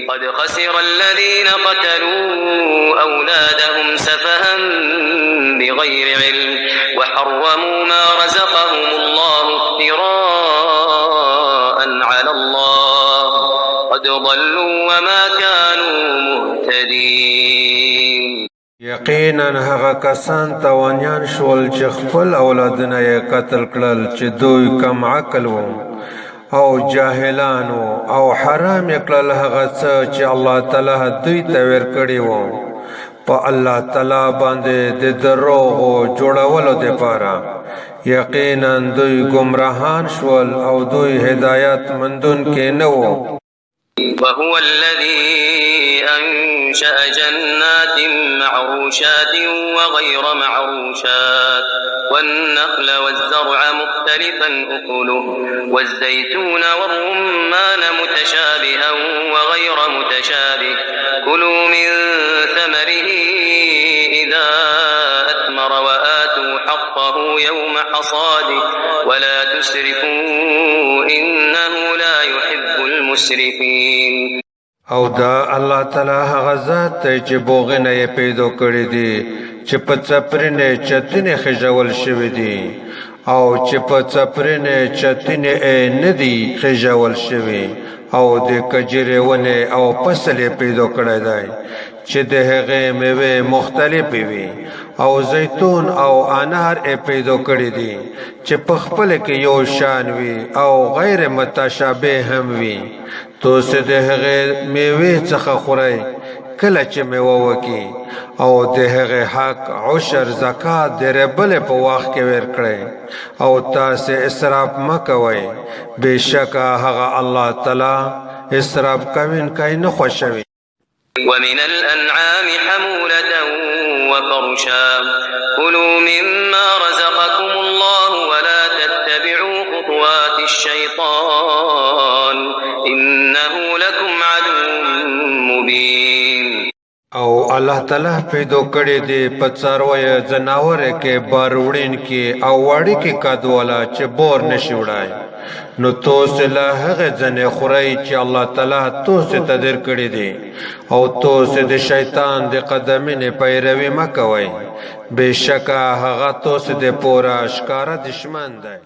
قد خسر الذين قتلوا أولادهم سفها بغير علم وحرموا ما رزقهم الله افتراء على الله قد ضلوا وما كانوا مهتدين. یقینا هغه کسان تاوانیان شول چې خپل اولادونه یې قتل کړل چې دوی کم عقل وو او جاهلان وو او حرام یې کړل هغه څه چې الله تعالی دوی ته ورکړي وو په الله تعالی باندې د دروغو جوړولو دپاره. یقینا دوی گمراهان شول او دوی هدایت مندون کې نه وو. وهو الذي أنشأ جنات معروشات وغير معروشات والنخل والزرع مختلفا أكله والزيتون والرمان متشابها وغير متشابه كلوا من ثمره إذا أثمر وآتوا حقه يوم حصاده ولا تسرفوا إنه لا يحب المسرفين. او دا الله تعالی هغه ذات دی چې بوغونه یې پیدا کړي دي چې په څپرینې چتینې خېژول شوي دي او چې په څپرینې چتینې نه دي خېژول شوي او د کجرې ونې او فصل یې پیدا کړی دی چې د هغې میوې مختلفې وي او زیتون او انار یې پیدا کړي دي چې په خپله کې یو شان وي او غیر متشابه هم وي. تاسو د هغې میوې څخه خورئ کله چې میوه وکړي او د هغې حق عشر زکات د ربلې په وخت کې ورکړئ او تاسو اسراف مه کوئ. بېشکه هغه الله تعالی اسراف کوونکی نه خوښوي. ومن الأنعام حمولة وفرشا كلوا مما رزقكم الله ولا تتبعوا خطوات الشيطان إنه لكم عدو مبين. او الله تعالی پیدا کړی دی په څارویو ځناوره کې بار وړونکي او وړوکي قد والا چې بور نشي وړی نو تاسو له هغه ځنې خورئ چې الله تعالی تاسو ته درکړي دي او تاسو د شیطان د قدمینې پیروي مه کوئ. بېشکه هغه تاسو د پوره ښکاره دشمن دی.